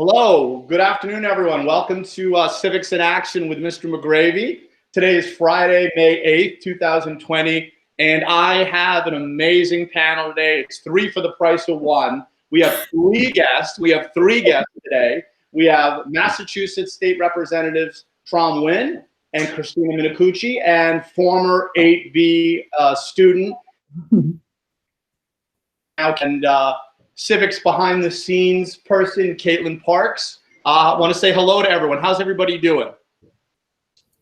Hello, good afternoon, everyone. Welcome to Civics in Action with Mr. McGravy. Today is Friday, May 8th, 2020, and I have an amazing panel today. It's three for the price of one. We have three guests. Today. We have Massachusetts State Representatives Tram Nguyen and Christina Minicucci, and former 8B student and Civics behind the scenes person, Kaitlyn Parks. I want to say hello to everyone. How's everybody doing?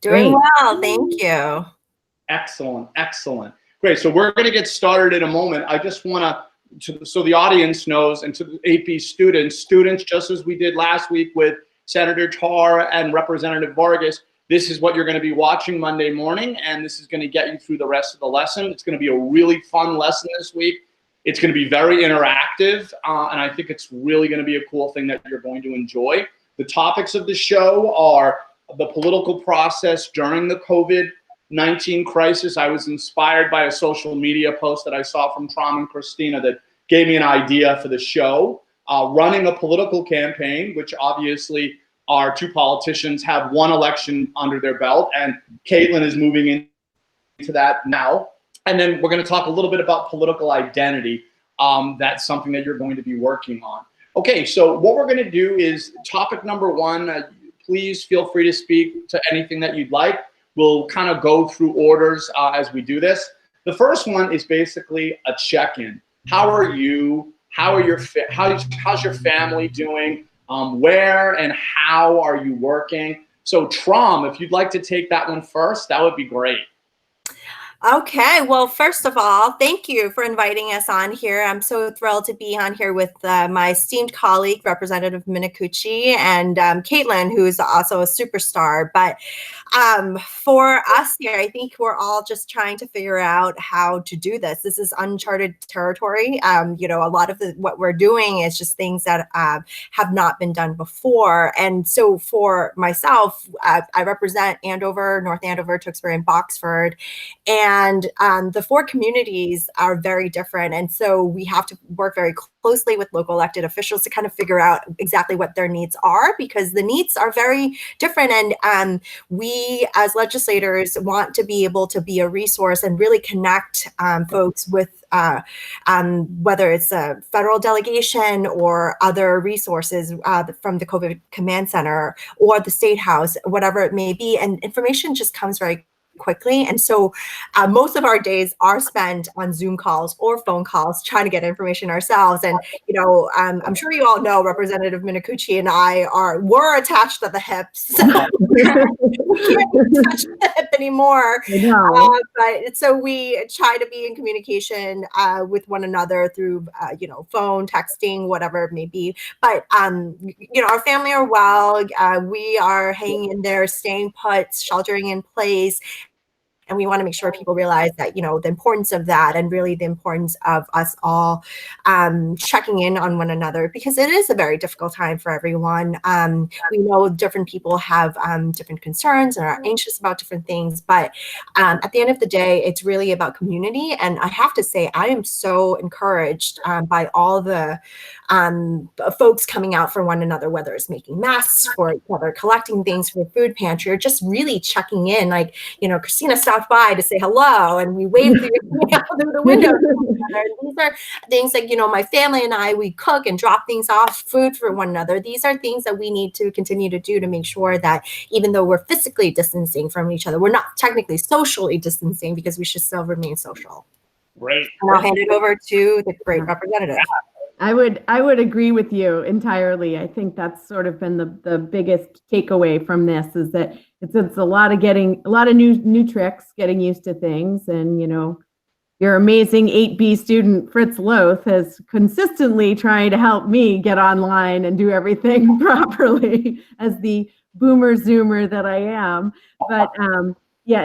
Doing well, thank you. Excellent, excellent. Great, so we're going to get started in a moment. I just want to, so the audience knows, and to the AP students, just as we did last week with Senator Tar and Representative Vargas, this is what you're going to be watching Monday morning, and this is going to get you through the rest of the lesson. It's going to be a really fun lesson this week. It's going to be very interactive, and I think it's really going to be a cool thing that you're going to enjoy. The topics of the show are the political process during the COVID-19 crisis. I was inspired by a social media post that I saw from Tram and Christina that gave me an idea for the show. Running a political campaign, which obviously our two politicians have one election under their belt, and Kaitlyn is moving into that now. And then we're going to talk a little bit about political identity. That's something that you're going to be working on. Okay, so what we're going to do is topic number one. Please feel free to speak to anything that you'd like. We'll kind of go through orders as we do this. The first one is basically a check-in. How are you? How's your family doing? Where and how are you working? So Tram, if you'd like to take that one first, that would be great. Okay, well, first of all, thank you for inviting us on here. I'm so thrilled to be on here with my esteemed colleague, Representative Minicucci, and Kaitlyn, who is also a superstar. But for us here, I think we're all just trying to figure out how to do this. This is uncharted territory. A lot of what we're doing is just things that have not been done before. And so for myself, I represent Andover, North Andover, Tewksbury, and Boxford. And the four communities are very different. And so we have to work very closely with local elected officials to kind of figure out exactly what their needs are, because the needs are very different. And we as legislators want to be able to be a resource and really connect folks with whether it's a federal delegation or other resources from the COVID Command Center or the State House, whatever it may be. And information just comes very quickly. And so most of our days are spent on Zoom calls or phone calls trying to get information ourselves. And, I'm sure you all know Representative Minicucci and I were attached at the hips. We can't be attached at the hip anymore. But so we try to be in communication with one another through, phone, texting, whatever it may be. But, our family are well. We are hanging in there, staying put, sheltering in place. And we want to make sure people realize that, the importance of that and really the importance of us all checking in on one another, because it is a very difficult time for everyone. We know different people have different concerns and are anxious about different things. But at the end of the day, it's really about community. And I have to say, I am so encouraged by all the folks coming out for one another, whether it's making masks for each other, collecting things for the food pantry, or just really checking in. Like, Christina stopped by to say hello, and we waved through the window. These are things like, my family and I, we cook and drop things off, food for one another. These are things that we need to continue to do to make sure that even though we're physically distancing from each other, we're not technically socially distancing, because we should still remain social. Great. And I'll hand it over to the great representative. I would agree with you entirely. I think that's sort of been the biggest takeaway from this, is that it's a lot of new tricks, getting used to things. And, your amazing 8B student, Fritz Loth, has consistently trying to help me get online and do everything properly as the boomer zoomer that I am. But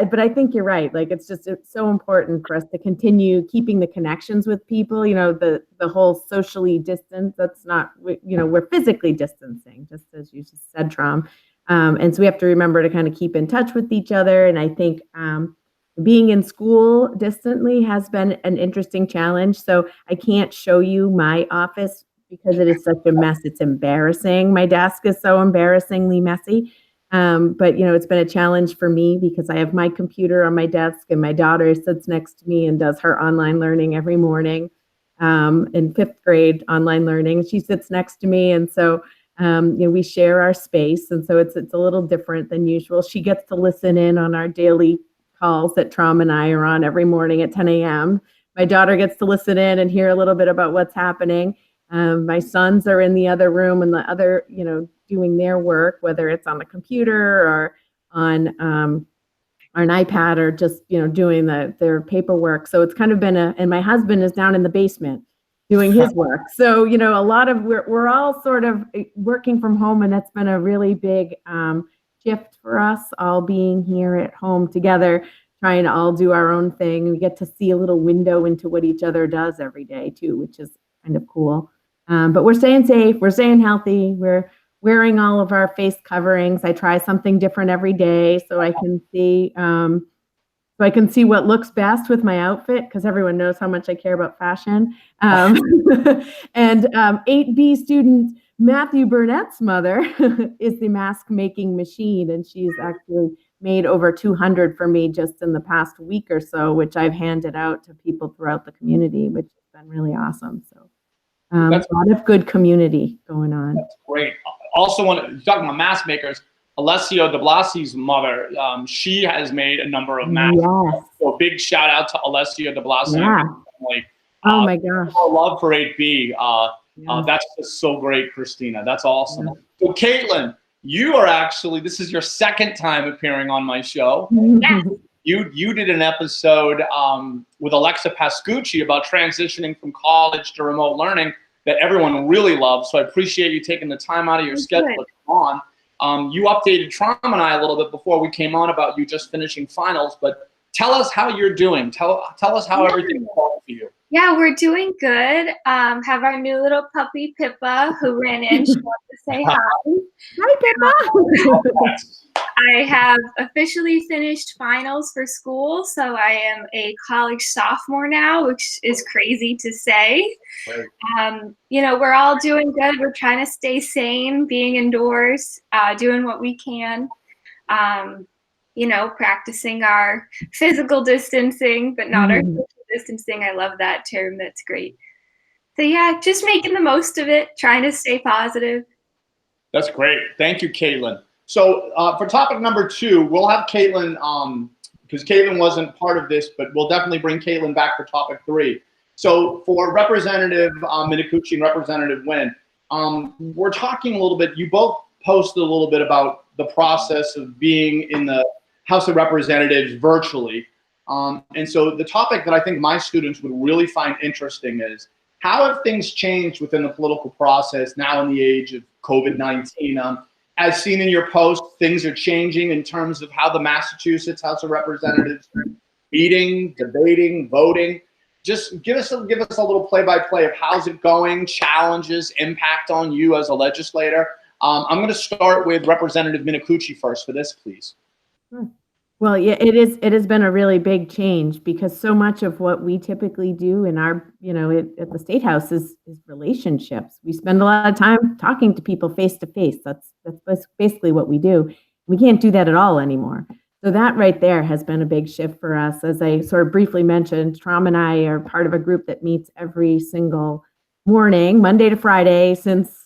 but I think you're right. Like, it's so important for us to continue keeping the connections with people, the whole socially distance. That's not, we're physically distancing, just as you just said, Tram. And so we have to remember to kind of keep in touch with each other. And I think being in school distantly has been an interesting challenge. So I can't show you my office because it is such a mess. It's embarrassing. My desk is so embarrassingly messy. But, it's been a challenge for me because I have my computer on my desk and my daughter sits next to me and does her online learning every morning, in 5th grade online learning. She sits next to me. And so, we share our space. And so it's a little different than usual. She gets to listen in on our daily calls that Tram and I are on every morning at 10 a.m. My daughter gets to listen in and hear a little bit about what's happening. My sons are in the other room and the other, doing their work, whether it's on the computer or on an iPad or just, doing their paperwork. So it's kind of been and my husband is down in the basement doing his work. So, a lot of, we're all sort of working from home, and that's been a really big shift for us, all being here at home together, trying to all do our own thing. We get to see a little window into what each other does every day too, which is kind of cool. But we're staying safe, we're staying healthy, we're wearing all of our face coverings. I try something different every day so I can see what looks best with my outfit, because everyone knows how much I care about fashion. And 8B student Matthew Burnett's mother is the mask making machine, and she's actually made over 200 for me just in the past week or so, which I've handed out to people throughout the community, which has been really awesome. So a lot of good community going on. That's great. Also, talking about mask makers, Alessio de Blasi's mother, she has made a number of masks. Yes. So big shout out to Alessio de Blasi. Yeah. Oh my gosh. Love for 8B. That's just so great, Christina. That's awesome. Yeah. So Kaitlyn, you are actually, this is your second time appearing on my show. Yeah. You did an episode with Alexa Pascucci about transitioning from college to remote learning that everyone really loves. So I appreciate you taking the time out of your schedule to come on. You updated Tram and I a little bit before we came on about you just finishing finals, but tell us how you're doing. Tell us how everything's going for you. Yeah, we're doing good. Have our new little puppy, Pippa, who ran in. She wants to say hi. Hi, Pippa. I have officially finished finals for school, so I am a college sophomore now, which is crazy to say. Right. We're all doing good. We're trying to stay sane, being indoors, doing what we can. Practicing our physical distancing, but not our social distancing. I love that term. That's great. So yeah, just making the most of it, trying to stay positive. That's great. Thank you, Kaitlyn. So for topic number 2, we'll have Kaitlyn, because Kaitlyn wasn't part of this, but we'll definitely bring Kaitlyn back for topic 3. So for Representative Minicucci and Representative Nguyen, we're talking a little bit, you both posted a little bit about the process of being in the House of Representatives virtually. And so the topic that I think my students would really find interesting is, how have things changed within the political process now in the age of COVID-19? As seen in your post, things are changing in terms of how the Massachusetts House of Representatives are meeting, debating, voting. Just give us a little play-by-play of how's it going, challenges, impact on you as a legislator. I'm going to start with Representative Minicucci first for this, please. Sure. Well, yeah, it has been a really big change, because so much of what we typically do in our, at the State House is relationships. We spend a lot of time talking to people face to face. That's basically what we do. We can't do that at all anymore. So that right there has been a big shift for us. As I sort of briefly mentioned, Tram and I are part of a group that meets every single morning, Monday to Friday, since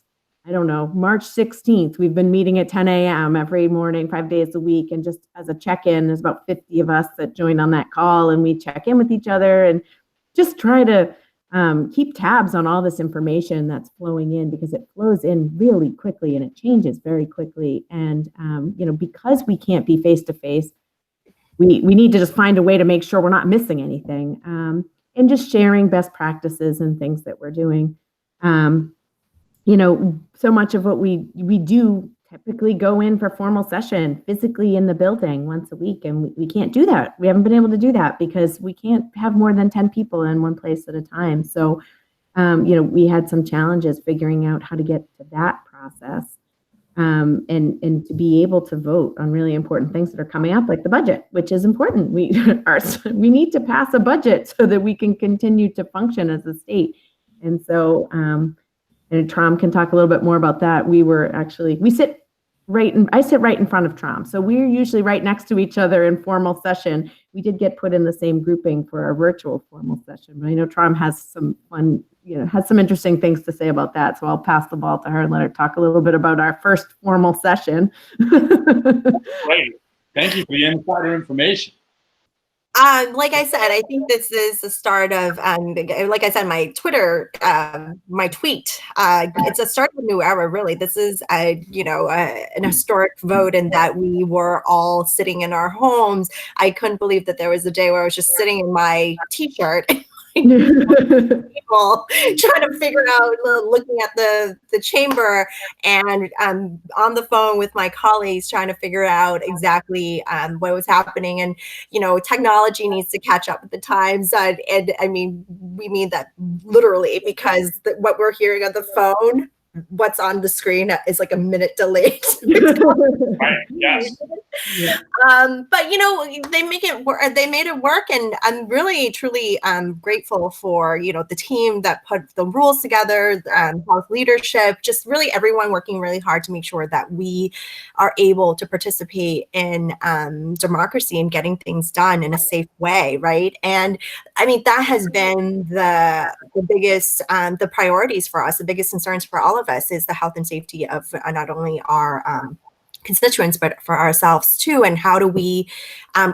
March 16th. We've been meeting at 10 a.m. every morning, 5 days a week. And just as a check-in, there's about 50 of us that join on that call, and we check in with each other and just try to keep tabs on all this information that's flowing in, because it flows in really quickly and it changes very quickly. And, because we can't be face-to-face, we need to just find a way to make sure we're not missing anything, and just sharing best practices and things that we're doing. So much of what we do typically go in for formal session physically in the building once a week, and we can't do that. We haven't been able to do that because we can't have more than 10 people in one place at a time. So, we had some challenges figuring out how to get to that process, and to be able to vote on really important things that are coming up, like the budget, which is important. We need to pass a budget so that we can continue to function as a state. And so, and Tram can talk a little bit more about that. I sit right in front of Tram. So we're usually right next to each other in formal session. We did get put in the same grouping for our virtual formal session, but I know Tram has some fun, has some interesting things to say about that. So I'll pass the ball to her and let her talk a little bit about our first formal session. Great. Thank you for the insider information. Like I said, I think this is the start of, like I said, my Twitter, my tweet. It's a start of a new era, really. This is, an historic vote in that we were all sitting in our homes. I couldn't believe that there was a day where I was just sitting in my T-shirt. People trying to figure out, looking at the chamber, and on the phone with my colleagues trying to figure out exactly what was happening. And technology needs to catch up with the times, and I mean, we mean that literally, because what we're hearing on the phone, what's on the screen is like a minute delayed. Right. Yes. Yeah. But they made it work, and I'm really truly grateful for the team that put the rules together, health leadership, just really everyone working really hard to make sure that we are able to participate in democracy and getting things done in a safe way, right? And I mean, that has been the biggest the priorities for us. The biggest concerns for all of us is the health and safety of not only our constituents, but for ourselves too. And how do we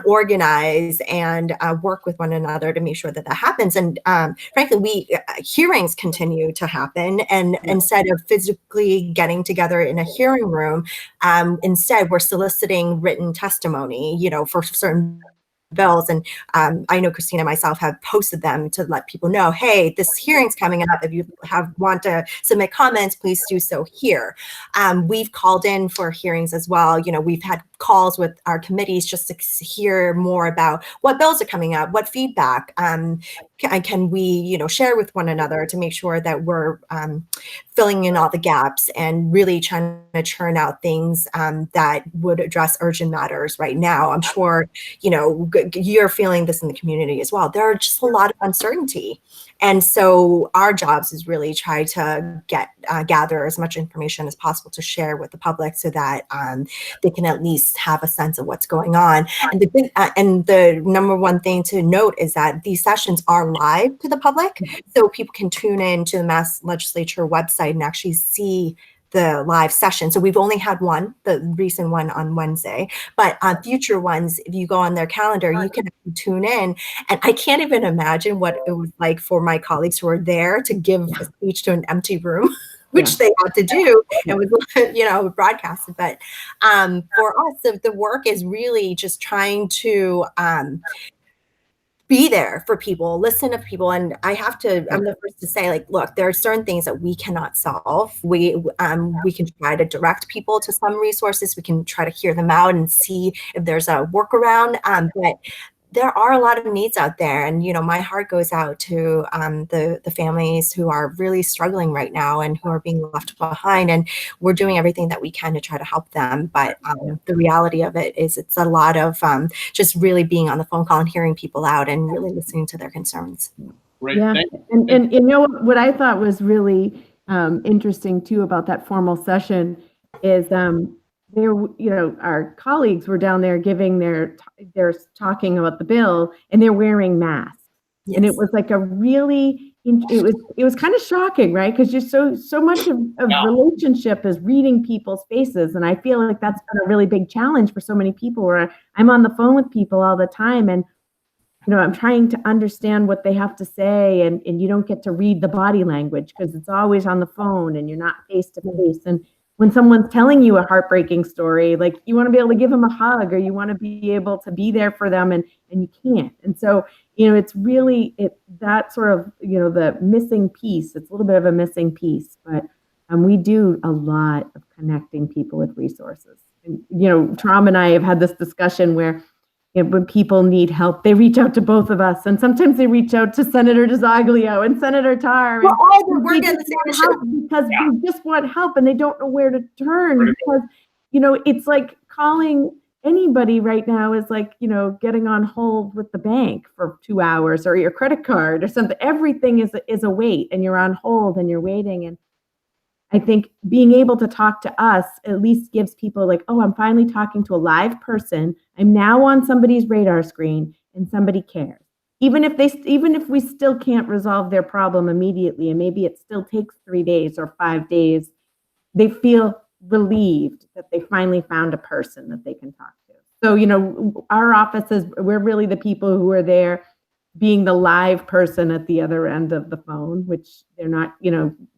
organize and work with one another to make sure that that happens? And frankly, hearings continue to happen. And instead of physically getting together in a hearing room, instead we're soliciting written testimony, for certain bills. And I know Christina and myself have posted them to let people know, hey, this hearing's coming up. If you want to submit comments, please do so here. We've called in for hearings as well. We've had calls with our committees just to hear more about what bills are coming up, what feedback can we, share with one another to make sure that we're filling in all the gaps and really trying to churn out things that would address urgent matters right now. I'm sure, you're feeling this in the community as well. There are just a lot of uncertainty. And so our jobs is really try to gather as much information as possible to share with the public so that they can at least have a sense of what's going on. And the number one thing to note is that these sessions are live to the public, so people can tune in to the Mass Legislature website and actually see the live session. So we've only had one, the recent one on Wednesday, but on future ones, if you go on their calendar, you can tune in. And I can't even imagine what it was like for my colleagues who were there to give a speech to an empty room, which they had to do. It was, broadcasted. But for us, the work is really just trying to be there for people, listen to people. And I'm the first to say, look, there are certain things that we cannot solve. We can try to direct people to some resources. We can try to hear them out and see if there's a workaround. But there are a lot of needs out there. And, my heart goes out to the families who are really struggling right now and who are being left behind. And we're doing everything that we can to try to help them. But the reality of it is it's a lot of just really being on the phone call and hearing people out and really listening to their concerns. Great. Yeah. And what I thought was really interesting too about that formal session is our colleagues were down there giving their talking about the bill, and they're wearing masks. Yes. And it was like it was kind of shocking, right? Because you're so much of relationship is reading people's faces. And I feel like that's been a really big challenge for so many people, where I'm on the phone with people all the time, and I'm trying to understand what they have to say, and you don't get to read the body language because it's always on the phone and you're not face to face. And when someone's telling you a heartbreaking story, like, you want to be able to give them a hug, or you want to be able to be there for them, and you can't. And so, it's really that sort of, the missing piece. It's a little bit of a missing piece, but we do a lot of connecting people with resources. And, Tram and I have had this discussion where, when people need help, they reach out to both of us, and sometimes they reach out to Senator DeZoglio and Senator Tar. We're getting the same issue because they just want help and they don't know where to turn. Because it's like calling anybody right now is like getting on hold with the bank for 2 hours, or your credit card or something. Everything is a wait, and you're on hold and you're waiting. And I think being able to talk to us at least gives people like, oh, I'm finally talking to a live person. I'm now on somebody's radar screen and somebody cares. Even if we still can't resolve their problem immediately, and maybe it still takes 3 days or 5 days, they feel relieved that they finally found a person that they can talk to. So, our offices, we're really the people who are there being the live person at the other end of the phone, which they're not,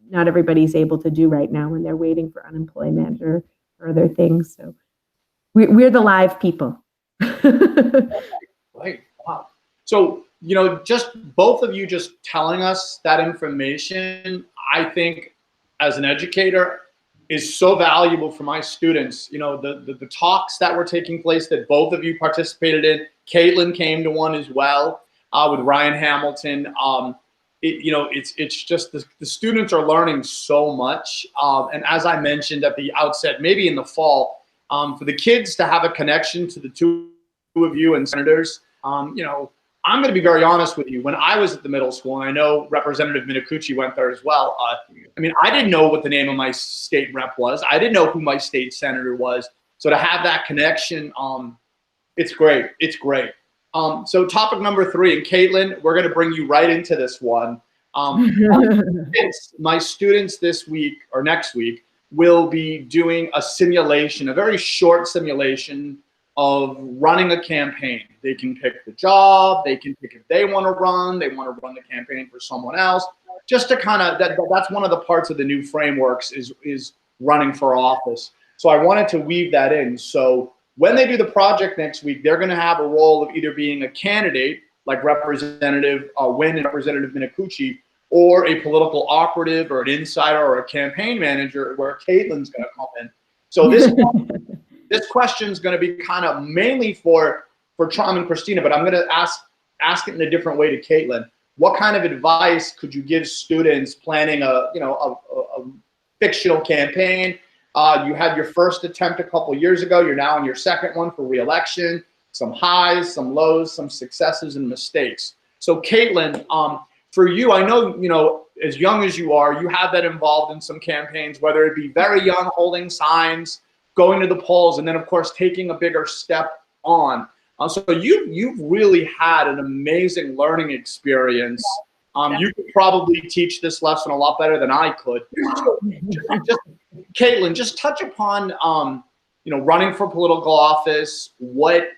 not everybody's able to do right now when they're waiting for unemployment or other things. So we're the live people. Right. Wow. So, just both of you just telling us that information, I think as an educator is so valuable for my students. The talks that were taking place that both of you participated in, Kaitlyn came to one as well with Ryan Hamilton. It's just the students are learning so much. And as I mentioned at the outset, maybe in the fall, for the kids to have a connection to the two of you and senators, I'm going to be very honest with you. When I was at the middle school, and I know Representative Minicucci went there as well, I didn't know what the name of my state rep was. I didn't know who my state senator was. So to have that connection, it's great. It's great. So topic number 3, and Kaitlyn, we're going to bring you right into this one. My students this week or next week will be doing a simulation, a very short simulation of running a campaign. They can pick the job, they can pick if they want to run the campaign for someone else. Just to kind of, that's one of the parts of the new frameworks is running for office. So I wanted to weave that in. So when they do the project next week, they're going to have a role of either being a candidate like Representative Nguyen and Representative Minicucci, or a political operative or an insider or a campaign manager where Kaitlyn's going to come in. So this question is going to be kind of mainly for Tram and Christina, but I'm going to ask it in a different way to Kaitlyn. What kind of advice could you give students planning a fictional campaign? You had your first attempt a couple years ago. You're now on your second one for re-election. Some highs, some lows, some successes and mistakes. So Kaitlyn, for you, I know, as young as you are, you have been involved in some campaigns, whether it be very young, holding signs, going to the polls, and then of course taking a bigger step on. So you've really had an amazing learning experience. You could probably teach this lesson a lot better than I could. Just, Kaitlyn, just touch upon running for political office, what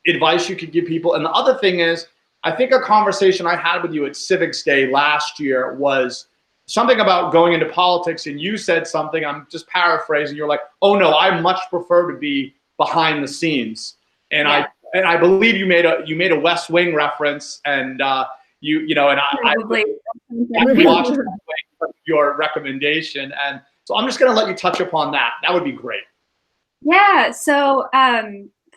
advice you could give people. And the other thing is, I think a conversation I had with you at Civics Day last year was something about going into politics, and you said something, I'm just paraphrasing, you're like, oh no, I much prefer to be behind the scenes. And yeah. I believe you made a West Wing reference, and I watched your recommendation, and so I'm just going to let you touch upon that. That would be great. Yeah. So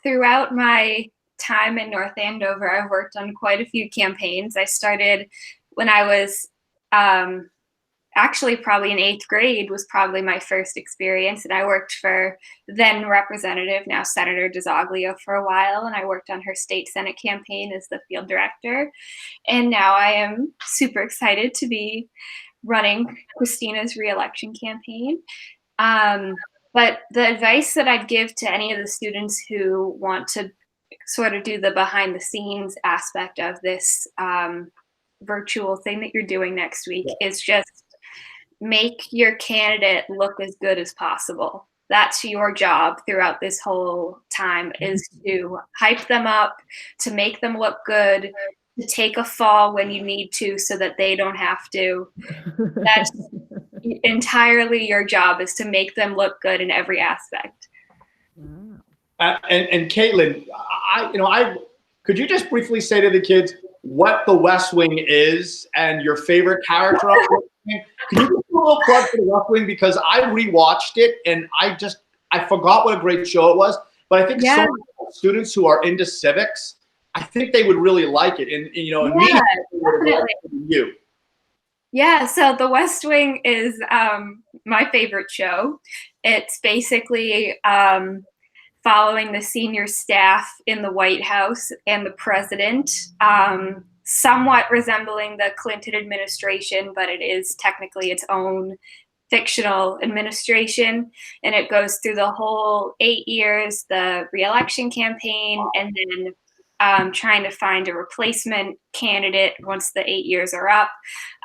throughout my time in North Andover, I've worked on quite a few campaigns. I started when I was actually probably in 8th grade was probably my first experience. And I worked for then Representative, now Senator DeZoglio for a while. And I worked on her state Senate campaign as the field director. And now I am super excited to be running Christina's re-election campaign. But the advice that I'd give to any of the students who want to sort of do the behind the scenes aspect of this virtual thing that you're doing next week is just make your candidate look as good as possible. That's your job throughout this whole time, is to hype them up, to make them look good, to take a fall when you need to so that they don't have to. That's entirely your job, is to make them look good in every aspect. And Kaitlyn, could you just briefly say to the kids what the West Wing is and your favorite character of the West Wing? Can you do a little plug for the West Wing, because I rewatched it and I forgot what a great show it was. But I think so many students who are into civics, I think they would really like it. And you. Yeah, so The West Wing is my favorite show. It's basically following the senior staff in the White House and the president, somewhat resembling the Clinton administration, but it is technically its own fictional administration, and it goes through the whole 8 years, the re-election campaign, and then trying to find a replacement candidate once the 8 years are up.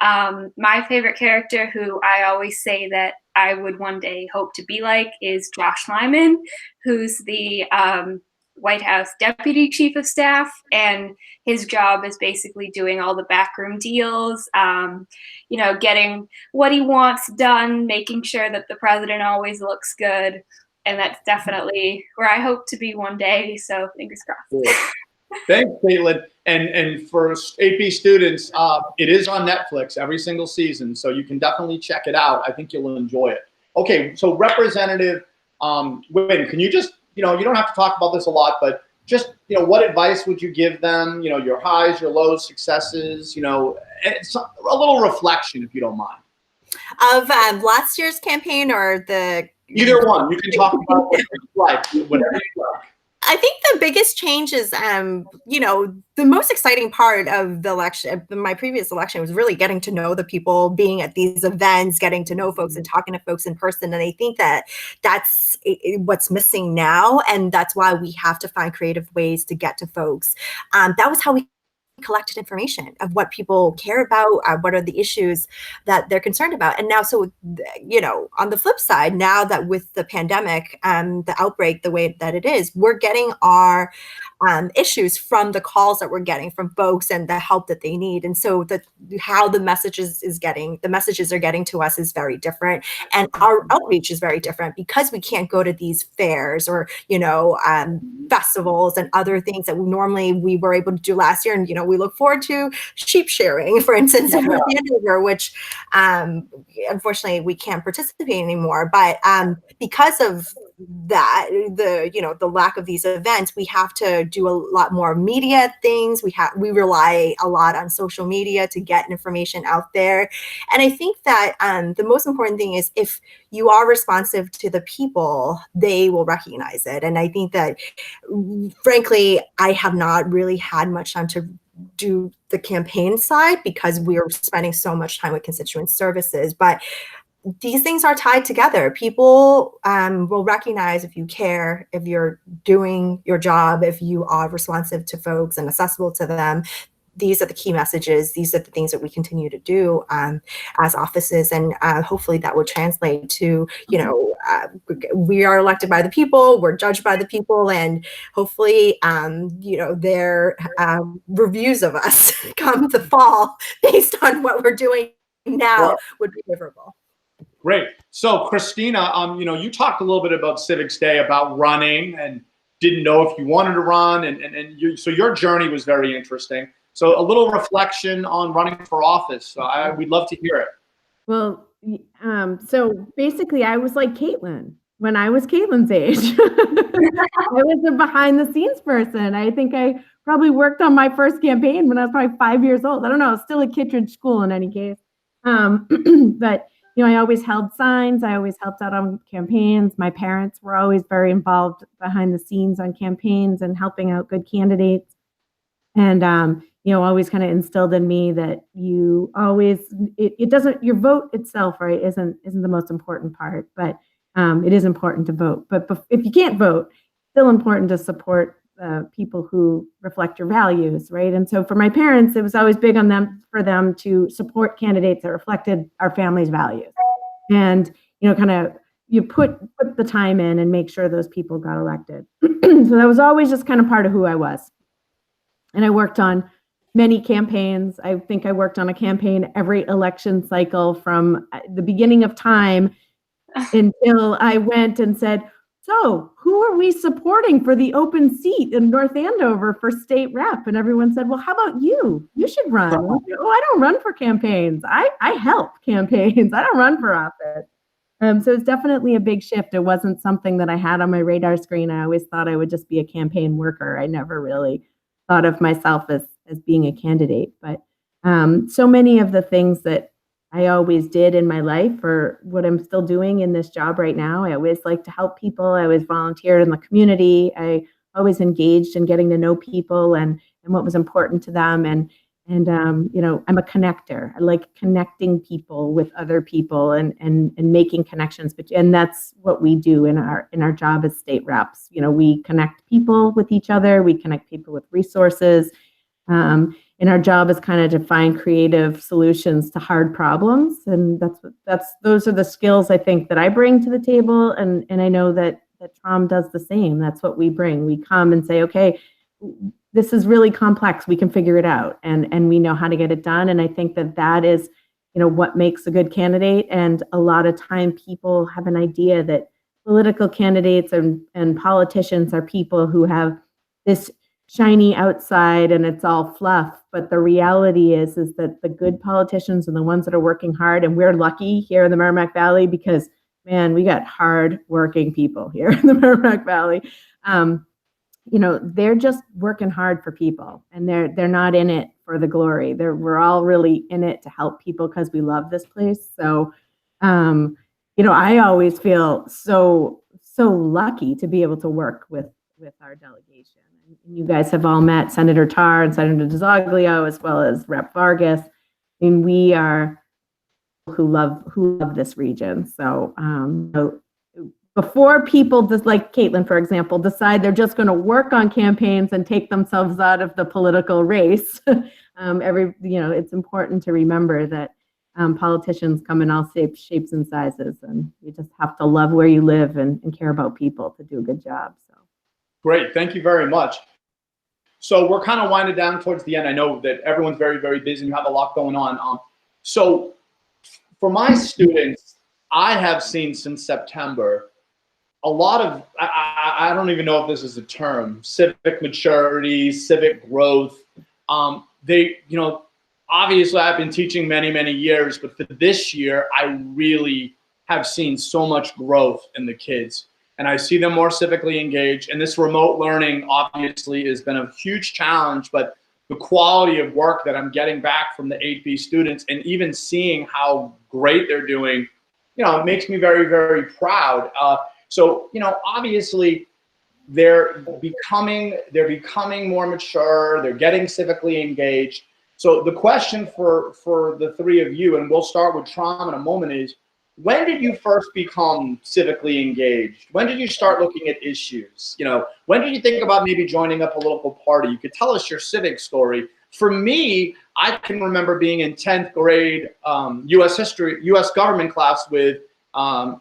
My favorite character, who I always say that I would one day hope to be like, is Josh Lyman, who's the White House Deputy Chief of Staff, and his job is basically doing all the backroom deals, getting what he wants done, making sure that the president always looks good. And that's definitely where I hope to be one day. So fingers crossed. Cool. Thanks, Kaitlyn. And for AP students, it is on Netflix every single season, so you can definitely check it out. I think you'll enjoy it. Okay, so Representative Nguyen, can you just, you don't have to talk about this a lot, but just, what advice would you give them? Your highs, your lows, successes, and a little reflection, if you don't mind. Of last year's campaign or the... Either one. You can talk about what you like, whatever you like. I think the biggest change is, the most exciting part of the election, my previous election, was really getting to know the people, being at these events, getting to know folks and talking to folks in person. And I think that that's what's missing now. And that's why we have to find creative ways to get to folks. That was how we collected information of what people care about, what are the issues that they're concerned about. And now, so, on the flip side, now that with the pandemic, the outbreak, the way that it is, we're getting our issues from the calls that we're getting from folks and the help that they need. And so how the messages are getting to us is very different. And our outreach is very different because we can't go to these fairs or, festivals and other things that we were able to do last year. And, we look forward to sheep shearing, for instance, in Andover, which unfortunately we can't participate anymore. But because of that, the lack of these events, we have to do a lot more media things. We rely a lot on social media to get information out there. And I think that the most important thing is if you are responsive to the people, they will recognize it. And I think that, frankly, I have not really had much time to do the campaign side because we are spending so much time with constituent services. But these things are tied together. People will recognize if you care, if you're doing your job, if you are responsive to folks and accessible to them. These are the key messages. These are the things that we continue to do as offices. And hopefully that will translate to, we are elected by the people, we're judged by the people, and hopefully, their reviews of us come the fall based on what we're doing now would be favorable. Great. So Christina, you talked a little bit about Civics Day, about running, and didn't know if you wanted to run, so your journey was very interesting. So a little reflection on running for office. We'd love to hear it. Well, so basically I was like Kaitlyn when I was Kaitlyn's age. I was a behind the scenes person. I think I probably worked on my first campaign when I was probably 5 years old. I don't know, still at Kittredge School in any case. But I always held signs. I always helped out on campaigns. My parents were always very involved behind the scenes on campaigns and helping out good candidates. And, always kind of instilled in me that you always, it doesn't, your vote itself, right, isn't the most important part, but it is important to vote. But if you can't vote, it's still important to support people who reflect your values, right? And so for my parents, it was always big on for them to support candidates that reflected our family's values. And, you put the time in and make sure those people got elected. So that was always just kind of part of who I was. And I worked on many campaigns. I think I worked on a campaign every election cycle from the beginning of time until I went and said, so who are we supporting for the open seat in North Andover for state rep? And everyone said, well, how about you? You should run. And I said, I don't run for campaigns. I help campaigns. I don't run for office. So it's definitely a big shift. It wasn't something that I had on my radar screen. I always thought I would just be a campaign worker. I never really thought of myself as being a candidate. But so many of the things that I always did in my life, or what I'm still doing in this job right now, I always like to help people. I always volunteered in the community. I always engaged in getting to know people and what was important to them. And you know, I'm a connector. I like connecting people with other people and making connections. And that's what we do in our job as state reps. You know, we connect people with each other. We connect people with resources. And our job is kind of to find creative solutions to hard problems. And those are the skills I think that I bring to the table. And I know that Tram does the same. That's what we bring. We come and say, okay, this is really complex. We can figure it out, and we know how to get it done. And I think that is, you know, what makes a good candidate. And a lot of time people have an idea that political candidates and politicians are people who have this shiny outside and it's all fluff. But the reality is that the good politicians and the ones that are working hard, and we're lucky here in the Merrimack Valley because, man, we got hard working people here in the Merrimack Valley. You know, they're just working hard for people, and they're not in it for the glory. We're all really in it to help people because we love this place. So, you know, I always feel so lucky to be able to work with our delegation. And you guys have all met Senator Tarr and Senator DeZoglio, as well as Rep. Vargas. I mean, we are who love this region. So, before people just like Kaitlyn, for example, decide they're just going to work on campaigns and take themselves out of the political race, it's important to remember that politicians come in all shapes and sizes, and you just have to love where you live and care about people to do a good job. So great, thank you very much. So we're kind of winding down towards the end. I know that everyone's very, very busy and you have a lot going on. So for my students, I have seen since September a lot of, I don't even know if this is a term, civic maturity, civic growth. Obviously I've been teaching many, many years, but for this year, I really have seen so much growth in the kids, and I see them more civically engaged. And this remote learning obviously has been a huge challenge, but the quality of work that I'm getting back from the AP students, and even seeing how great they're doing, you know, it makes me very, very proud. So, you know, obviously they're becoming more mature, they're getting civically engaged. So the question for the three of you, and we'll start with Tram in a moment, is when did you first become civically engaged? When did you start looking at issues? You know, when did you think about maybe joining a political party? You could tell us your civic story. For me, I can remember being in 10th grade U.S. government class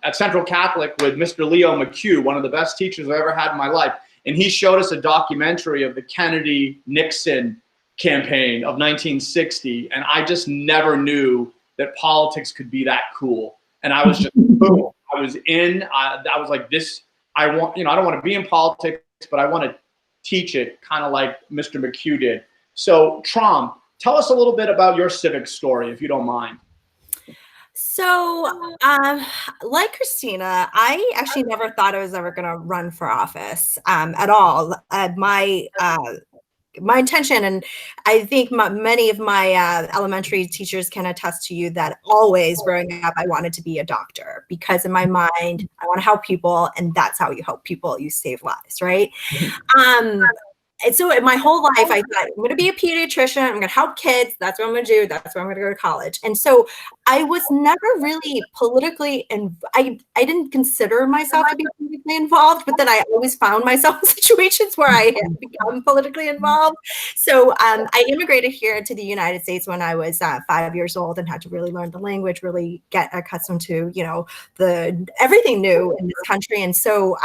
at Central Catholic with Mr. Leo McHugh, one of the best teachers I ever had in my life. And he showed us a documentary of the Kennedy-Nixon campaign of 1960. And I just never knew that politics could be that cool. And I was just, boom, I was in, I was like this, I don't want to be in politics, but I want to teach it kind of like Mr. McHugh did. So Tram, tell us a little bit about your civic story, if you don't mind. So, like Christina, I actually never thought I was ever going to run for office at all. My intention, and I think many of my elementary teachers can attest to you, that always growing up, I wanted to be a doctor, because in my mind, I want to help people, and that's how you help people. You save lives, right? And so in my whole life, I thought, I'm going to be a pediatrician. I'm going to help kids. That's what I'm going to do. That's where I'm going to go to college. And so I was never really politically, and I didn't consider myself to be politically involved, but then I always found myself in situations where I had become politically involved. So I immigrated here to the United States when I was 5 years old, and had to really learn the language, really get accustomed to, you know, everything new in this country. And so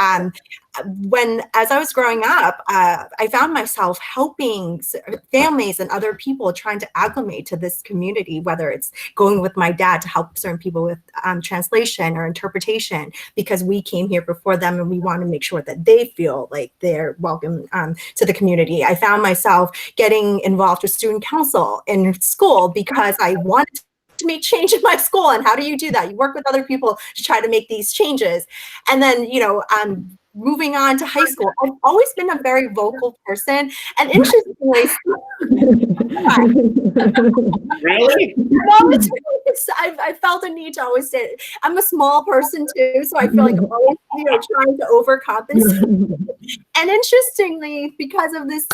as I was growing up, I found myself helping families and other people trying to acclimate to this community, whether it's going with my dad to help certain people with translation or interpretation, because we came here before them and we want to make sure that they feel like they're welcome to the community. I found myself getting involved with student council in school because I wanted to make change in my school. And how do you do that? You work with other people to try to make these changes. And then, you know, moving on to high school, I've always been a very vocal person. And interestingly, really? I felt a need to always say, I'm a small person too, so I feel like I'm always, you know, trying to overcompensate. And interestingly, because of this,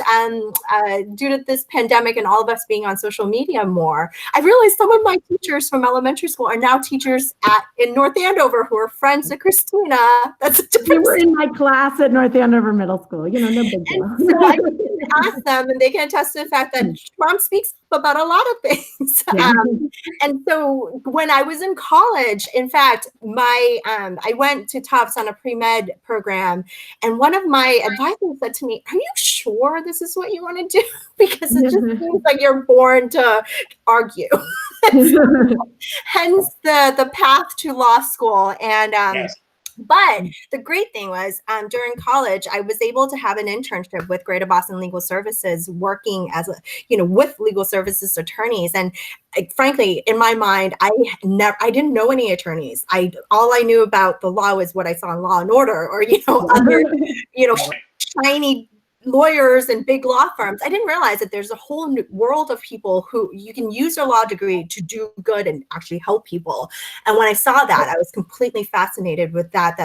due to this pandemic and all of us being on social media more, I realized some of my teachers from elementary school are now teachers in North Andover who are friends with Christina. That's a different. You were in my class at North Andover Middle School. You know, no big deal. And so I can ask them, and they can attest to the fact that Tram speaks about a lot of things. Yeah. And so when I was in college, in fact, I went to Tufts on a pre-med program, and one of my advisors said to me, "Are you sure this is what you want to do? Because it just seems like you're born to argue." Hence the path to law school. And Yes. but the great thing was during college, I was able to have an internship with Greater Boston Legal Services, working as with legal services attorneys. And frankly, in my mind, I didn't know any attorneys. All I knew about the law was what I saw in Law and Order, or other shiny lawyers and big law firms. I didn't realize that there's a whole new world of people who you can use your law degree to do good and actually help people. And when I saw that, I was completely fascinated with that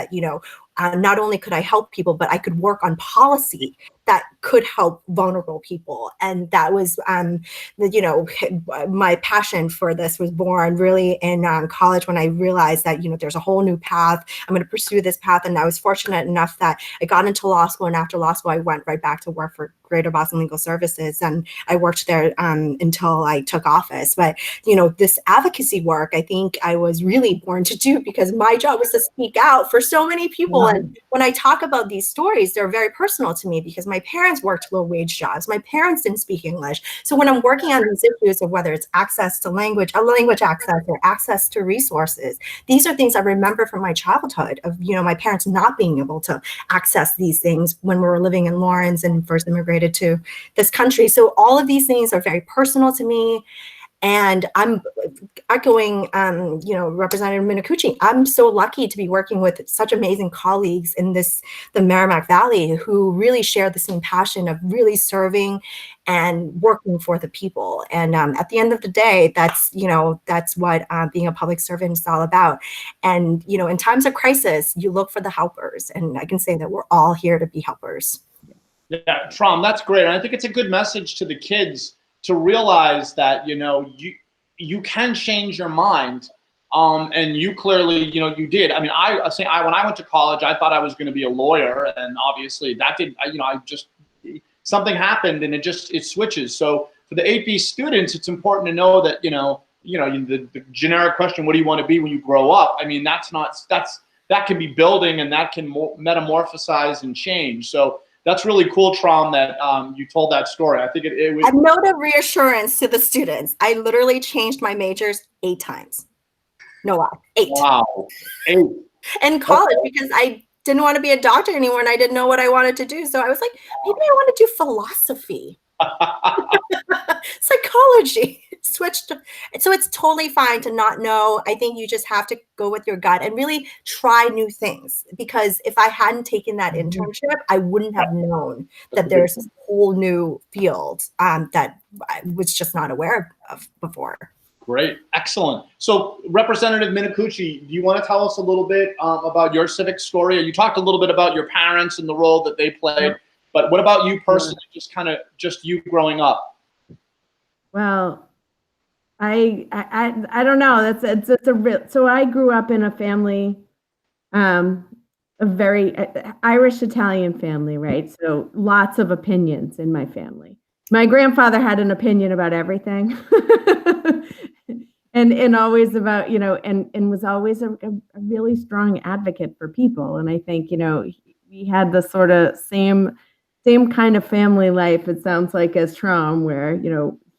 not only could I help people, but I could work on policy that could help vulnerable people. And that was, my passion for this was born really in college, when I realized that, there's a whole new path. I'm going to pursue this path. And I was fortunate enough that I got into law school. And after law school, I went right back to work for Greater Boston Legal Services. And I worked there until I took office. But, this advocacy work, I think I was really born to do, because my job was to speak out for so many people. And when I talk about these stories, they're very personal to me, because my parents worked low-wage jobs. My parents didn't speak English. So when I'm working on these issues of whether it's access to language access, or access to resources, these are things I remember from my childhood of, my parents not being able to access these things when we were living in Lawrence and first immigrated to this country. So all of these things are very personal to me. And I'm echoing, Representative Minicucci. I'm so lucky to be working with such amazing colleagues in the Merrimack Valley, who really share the same passion of really serving and working for the people. And at the end of the day, that's what being a public servant is all about. And, in times of crisis, you look for the helpers. And I can say that we're all here to be helpers. Yeah, Tram, that's great. And I think it's a good message to the kids to realize that, you can change your mind. And you clearly, you did. I mean, when I went to college, I thought I was going to be a lawyer, and obviously that didn't, something happened and it switches. So for the AP students, it's important to know that, the generic question, what do you want to be when you grow up? I mean, that can be building, and that can metamorphosize and change. So that's really cool, Tram, that you told that story. I think it was a note of reassurance to the students. I literally changed my majors 8 times. No lie, 8. Wow, 8. In college, because I didn't want to be a doctor anymore, and I didn't know what I wanted to do. So I was like, maybe I want to do philosophy. Psychology. Switched. So it's totally fine to not know. I think you just have to go with your gut and really try new things, because if I hadn't taken that internship, I wouldn't have known that there's this whole new field that I was just not aware of before. Great. Excellent. So Representative Minicucci, do you want to tell us a little bit about your civic story? You talked a little bit about your parents and the role that they played, but what about you personally, just you growing up? Well, I don't know. So I grew up in a family, a very Irish Italian family, right? So lots of opinions in my family. My grandfather had an opinion about everything, and always about, and was always a really strong advocate for people. And I think, we had the sort of same kind of family life, it sounds like, as Tram, where,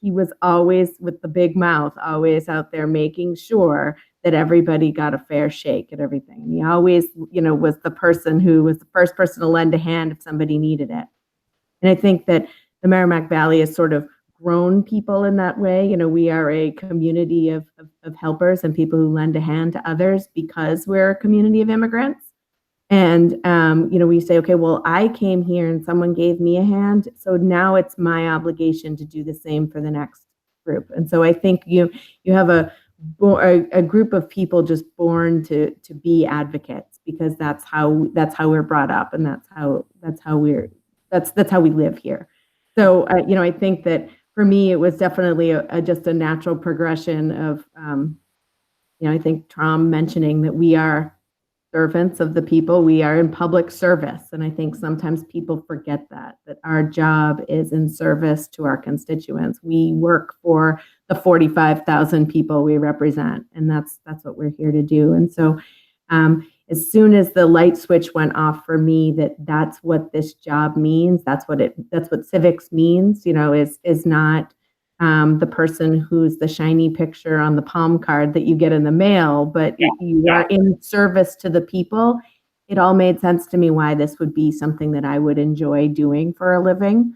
he was always with the big mouth, always out there making sure that everybody got a fair shake at everything. And he always, was the person who was the first person to lend a hand if somebody needed it. And I think that the Merrimack Valley has sort of grown people in that way. We are a community of helpers and people who lend a hand to others because we're a community of immigrants. And, we say, okay, well, I came here and someone gave me a hand, so now it's my obligation to do the same for the next group. And so I think you have a a group of people just born to be advocates, because that's how we're brought up, and that's how we live here. So I think that for me it was definitely just a natural progression of I think Tram mentioning that we are servants of the people. We are in public service. And I think sometimes people forget that our job is in service to our constituents. We work for the 45,000 people we represent, and that's what we're here to do. And so as soon as the light switch went off for me, that's what this job means, that's what civics means, is not the person who's the shiny picture on the palm card that you get in the mail, but you are in service to the people. It all made sense to me why this would be something that I would enjoy doing for a living,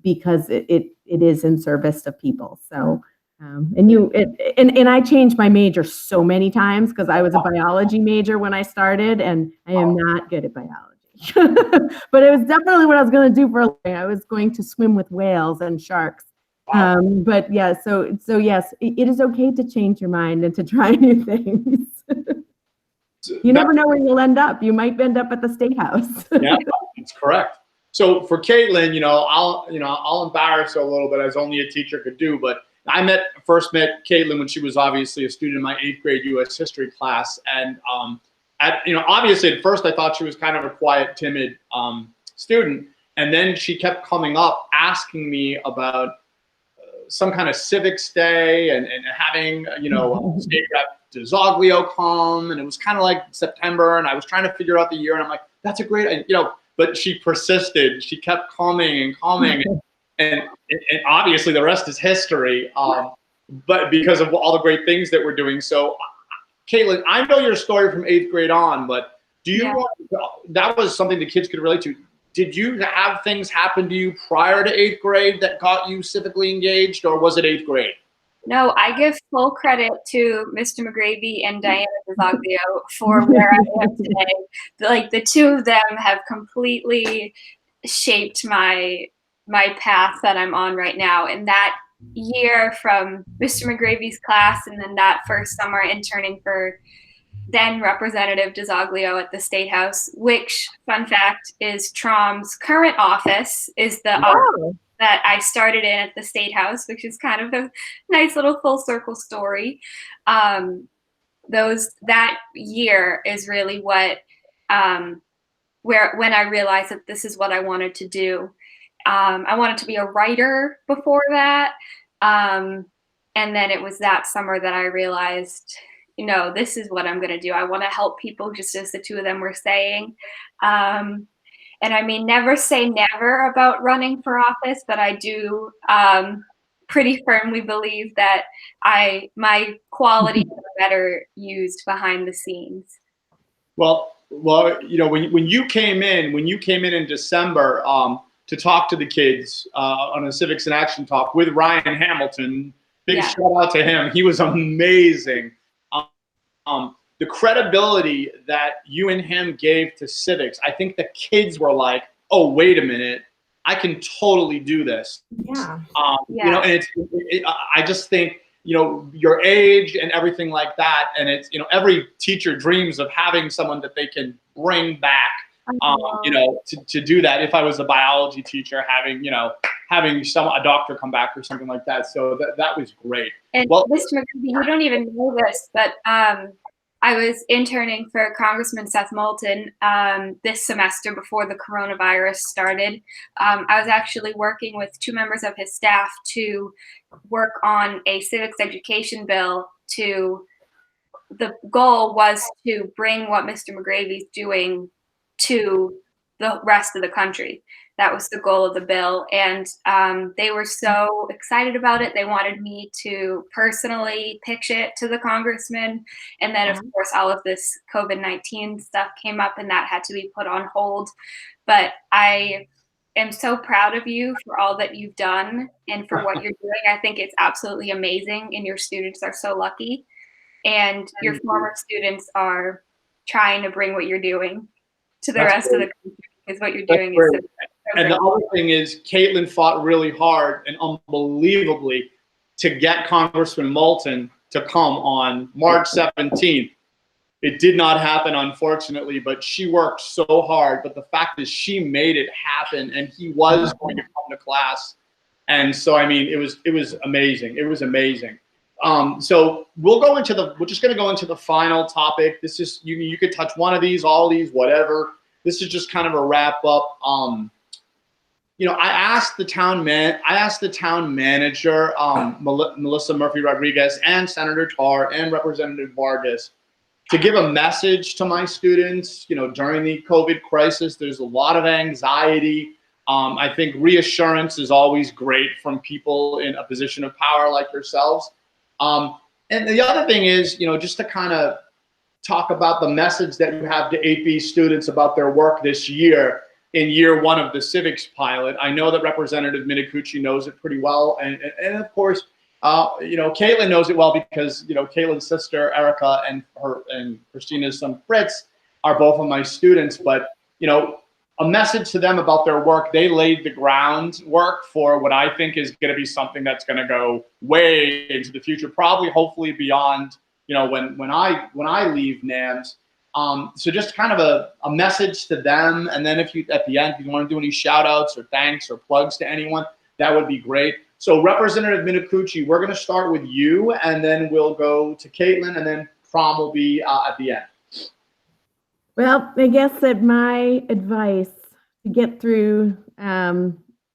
because it is in service to people. So, and I changed my major so many times, because I was a biology major when I started, and I am not good at biology. But it was definitely what I was going to do for a living. I was going to swim with whales and sharks. But yeah, so yes, it is okay to change your mind and to try new things. You never know where you'll end up. You might end up at the State House. Yeah, that's correct. So for Kaitlyn, I'll embarrass her a little bit, as only a teacher could do. But I first met Kaitlyn when she was obviously a student in my 8th grade U.S. history class, and obviously at first I thought she was kind of a quiet, timid student, and then she kept coming up asking me about some kind of civics day and having, State Rep DeZoglio come, and it was kind of like September, and I was trying to figure out the year, and I'm like, that's a great, but she persisted. She kept coming and coming, and obviously the rest is history, but because of all the great things that we're doing. So, Kaitlyn, I know your story from 8th grade on, but that was something the kids could relate to. Did you have things happen to you prior to 8th grade that got you civically engaged, or was it 8th grade? No, I give full credit to Mr. McGravy and Diana DeZoglio for where I am today. Like, the two of them have completely shaped my path that I'm on right now. And that year from Mr. McGravy's class, and then that first summer interning for then Representative DeZoglio at the State House, which, fun fact, is Tram's current office, is the office that I started in at the State House, which is kind of a nice little full circle story. That year is really what, when I realized that this is what I wanted to do. I wanted to be a writer before that. And then it was that summer that I realized, this is what I'm going to do. I want to help people, just as the two of them were saying. And I mean, never say never about running for office, but I do pretty firmly believe that my qualities are better used behind the scenes. Well, when you came in December to talk to the kids on a Civics in Action talk with Ryan Hamilton, big shout out to him. He was amazing. The credibility that you and him gave to civics, I think the kids were like, oh, wait a minute, I can totally do this. Yeah. And I just think, your age and everything like that. And it's, every teacher dreams of having someone that they can bring back, to do that. If I was a biology teacher, having a doctor come back or something like that. So that was great. And Mr. McGravy, you don't even know this, but I was interning for Congressman Seth Moulton this semester before the coronavirus started. I was actually working with 2 members of his staff to work on a civics education bill. The goal was to bring what Mr. McGravy's doing to the rest of the country. That was the goal of the bill. And they were so excited about it. They wanted me to personally pitch it to the congressman. And then, of course, all of this COVID-19 stuff came up, and that had to be put on hold. But I am so proud of you for all that you've done and for what you're doing. I think it's absolutely amazing, and your students are so lucky. And your former students are trying to bring what you're doing to the rest of the country, because what you're doing is so and the other thing is, Kaitlyn fought really hard and unbelievably to get Congressman Moulton to come on March 17th. It did not happen, unfortunately, but she worked so hard. But the fact is she made it happen, and he was going to come to class. And so, I mean, it was amazing. It was amazing. So we're just going to go into the final topic. This is, you could touch one of these, all of these, whatever. This is just kind of a wrap up. You know, I asked the town manager, Melissa Murphy Rodriguez, and Senator Tarr and Representative Vargas to give a message to my students. You know, during the COVID crisis, there's a lot of anxiety. I think reassurance is always great from people in a position of power like yourselves. And the other thing is, you know, just to kind of talk about the message that you have to AP students about their work this year in year one of the civics pilot. I know that Representative Minicucci knows it pretty well. And of course, you know, Kaitlyn knows it well because, you know, Kaitlyn's sister, Erica, and Christina's son, Fritz, are both of my students. But, you know, a message to them about their work. They laid the groundwork for what I think is going to be something that's going to go way into the future, probably, hopefully beyond, you know, when I leave NAMS. So just kind of a message to them. And then if you, at the end, if you want to do any shout outs or thanks or plugs to anyone, that would be great. So Representative Minicucci, we're going to start with you, and then we'll go to Kaitlyn, and then Tram will be at the end. Well, I guess that my advice to get through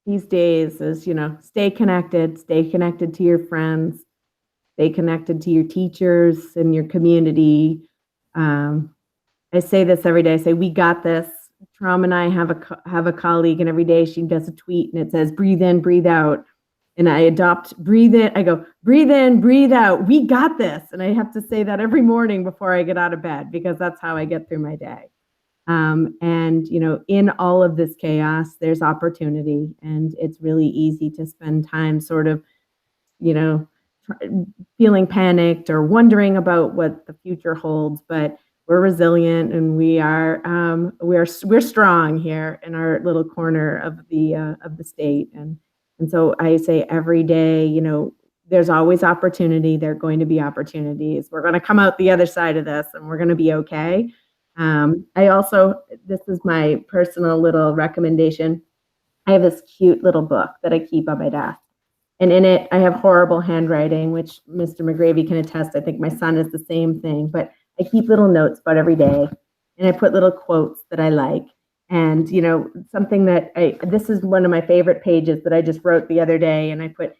these days is, you know, stay connected to your friends, stay connected to your teachers and your community. I say this every day. I say, we got this. Tram and I have a colleague, and every day she does a tweet and it says, breathe in, breathe out. And I adopt breathe in. I go, breathe in, breathe out. We got this. And I have to say that every morning before I get out of bed, because that's how I get through my day. And, you know, in all of this chaos, there's opportunity, and it's really easy to spend time sort of, you know, feeling panicked or wondering about what the future holds. But we're resilient, and we're strong here in our little corner of the state. And so I say every day, you know, there's always opportunity. There are going to be opportunities. We're going to come out the other side of this, and we're going to be okay. I also, this is my personal little recommendation. I have this cute little book that I keep on my desk. And in it, I have horrible handwriting, which Mr. McGravy can attest. I think my son is the same thing. But I keep little notes about every day, and I put little quotes that I like. And, you know, something that this is one of my favorite pages that I just wrote the other day. And I put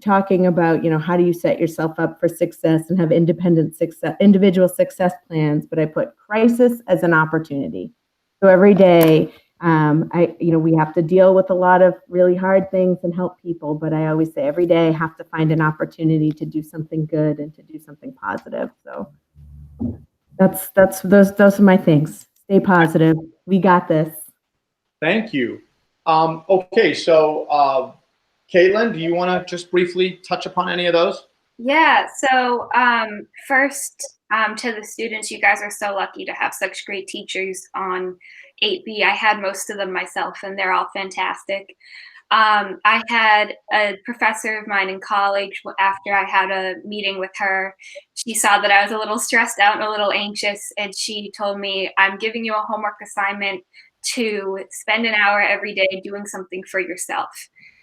talking about, you know, how do you set yourself up for success and have individual success plans. But I put crisis as an opportunity. So every day, we have to deal with a lot of really hard things and help people. But I always say every day I have to find an opportunity to do something good and to do something positive. So those are my things. Stay positive. We got this. Thank you. Okay, so Kaitlyn, do you want to just briefly touch upon any of those? Yeah, so first, to the students, you guys are so lucky to have such great teachers on 8B. I had most of them myself, and they're all fantastic. I had a professor of mine in college, after I had a meeting with her, she saw that I was a little stressed out and a little anxious, and she told me, I'm giving you a homework assignment to spend an hour every day doing something for yourself.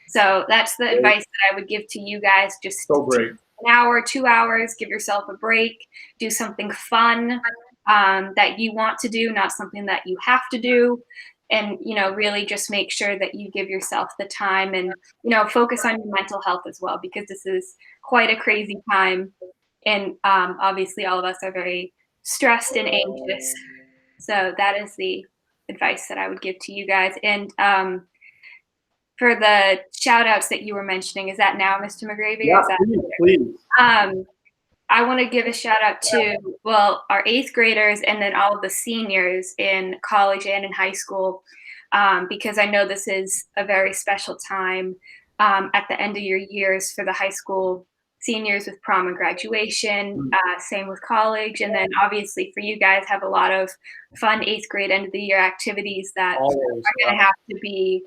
So that's the advice that I would give to you guys. Just so great. An hour, 2 hours, give yourself a break, do something fun that you want to do, not something that you have to do. And, you know, really just make sure that you give yourself the time, and, you know, focus on your mental health as well, because this is quite a crazy time. And obviously all of us are very stressed and anxious. So that is the advice that I would give to you guys. And for the shout outs that you were mentioning, is that now, Mr. McGravy? Yeah, please. I want to give a shout out to, well, our 8th graders and then all of the seniors in college and in high school, because I know this is a very special time at the end of your years for the high school seniors with prom and graduation, same with college. And then obviously for you guys, have a lot of fun 8th grade end of the year activities that are going to have to be,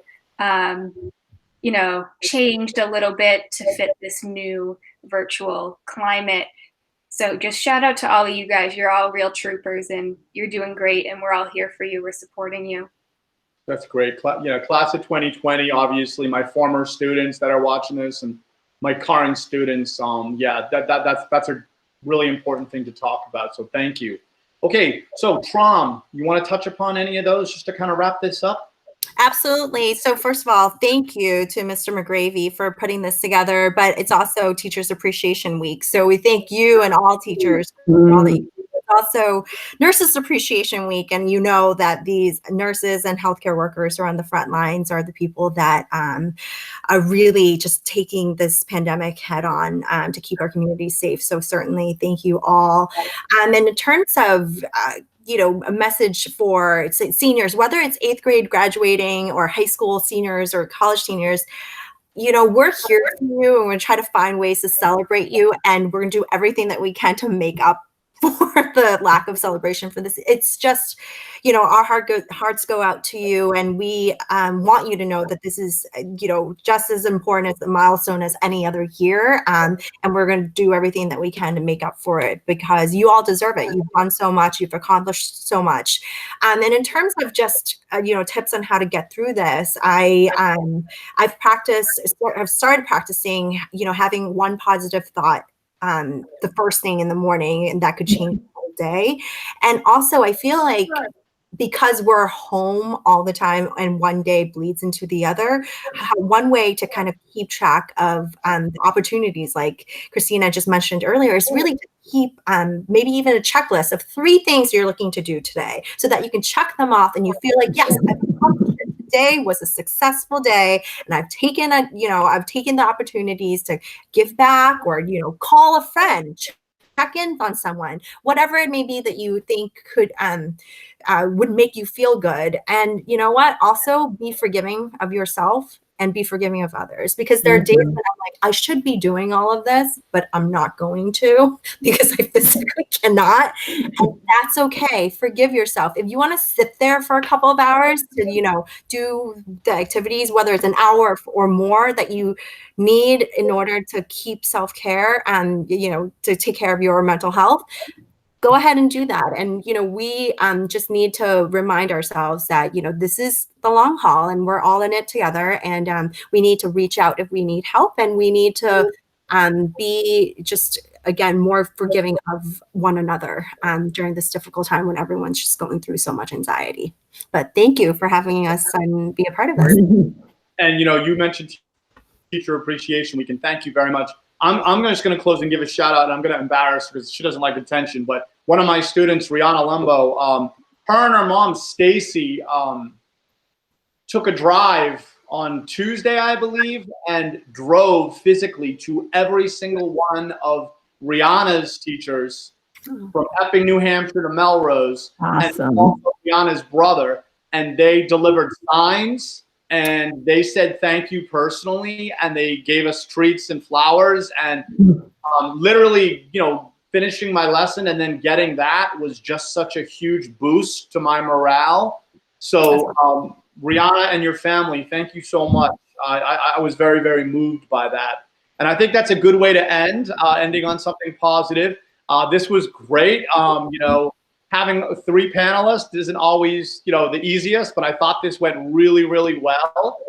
you know, changed a little bit to fit this new virtual climate. So just shout out to all of you guys. You're all real troopers and you're doing great, and we're all here for you. We're supporting you. That's great. Class of 2020, obviously my former students that are watching this and my current students. That's a really important thing to talk about. So thank you. Okay, so Tram, you want to touch upon any of those just to kind of wrap this up? Absolutely. So first of all, thank you to Mr. McGravy for putting this together, but it's also Teachers Appreciation Week. So we thank you and all teachers for all that you do. It's also Nurses Appreciation Week, and you know that these nurses and healthcare workers who are on the front lines are the people that are really just taking this pandemic head on to keep our communities safe. So certainly thank you all. And in terms of a message for seniors, whether it's 8th grade graduating or high school seniors or college seniors, we're here for you, and we're going to try to find ways to celebrate you, and we're going to do everything that we can to make up for the lack of celebration for this. It's just, our hearts go out to you, and we want you to know that this is, just as important as a milestone as any other year. And we're going to do everything that we can to make up for it, because you all deserve it. You've done so much. You've accomplished so much. And in terms of just, tips on how to get through this, I've started practicing, having one positive thought the first thing in the morning, and that could change the whole day. And also I feel like because we're home all the time and one day bleeds into the other, one way to kind of keep track of the opportunities, like Christina just mentioned earlier, is really to keep maybe even a checklist of 3 things you're looking to do today, so that you can check them off and you feel like, yes, I've accomplished it. Today was a successful day, and I've taken the opportunities to give back, or call a friend, check in on someone, whatever it may be that you think could would make you feel good. And you know what? Also be forgiving of yourself and be forgiving of others, because there are days that I'm like, I should be doing all of this, but I'm not going to because I physically cannot. And that's okay. Forgive yourself. If you want to sit there for a couple of hours to, do the activities, whether it's an hour or more that you need in order to keep self-care and, to take care of your mental health, go ahead and do that. And, we just need to remind ourselves that, this is the long haul and we're all in it together. And we need to reach out if we need help, and we need to be just, again, more forgiving of one another during this difficult time when everyone's just going through so much anxiety. But thank you for having us and be a part of this. And, you mentioned Teacher Appreciation Week, and thank you very much. I'm just going to close and give a shout out, and I'm going to embarrass her because she doesn't like attention. But one of my students, Rihanna Lumbo, her and her mom, Stacy, took a drive on Tuesday, I believe, and drove physically to every single one of Rihanna's teachers from Epping, New Hampshire to Melrose, and also Rihanna's brother, and they delivered signs. And they said thank you personally, and they gave us treats and flowers, and literally, finishing my lesson and then getting that was just such a huge boost to my morale. So Rihanna and your family, thank you so much. I was very, very moved by that. And I think that's a good way to end, ending on something positive. This was great. Having 3 panelists isn't always, the easiest, but I thought this went really, really well.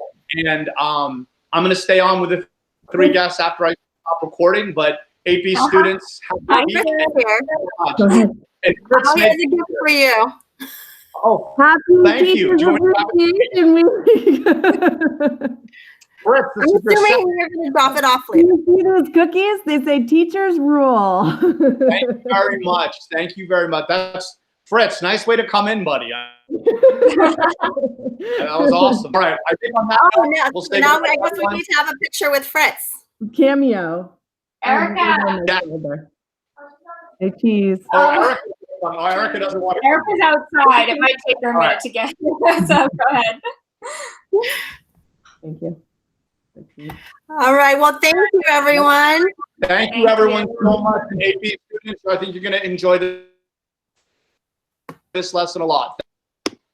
And I'm going to stay on with the 3 guests after I stop recording, but AP students, I'm here. And Chris, I'll have a gift for you. Oh, happy thank you. Do you Fritz, I'm assuming you're going to drop it off later. You see those cookies? They say teachers rule. Thank you very much. Thank you very much. That's Fritz. Nice way to come in, buddy. That was awesome. All right. I think on that we'll say now I guess we need to have a picture with Fritz. Cameo. Erica. Hey, cheese. Erica doesn't want to. Erica's outside. It might take her a minute to get. So go ahead. Thank you. All right. Well, thank you, everyone. Thank you, everyone, so much. AP students, I think you're going to enjoy this lesson a lot.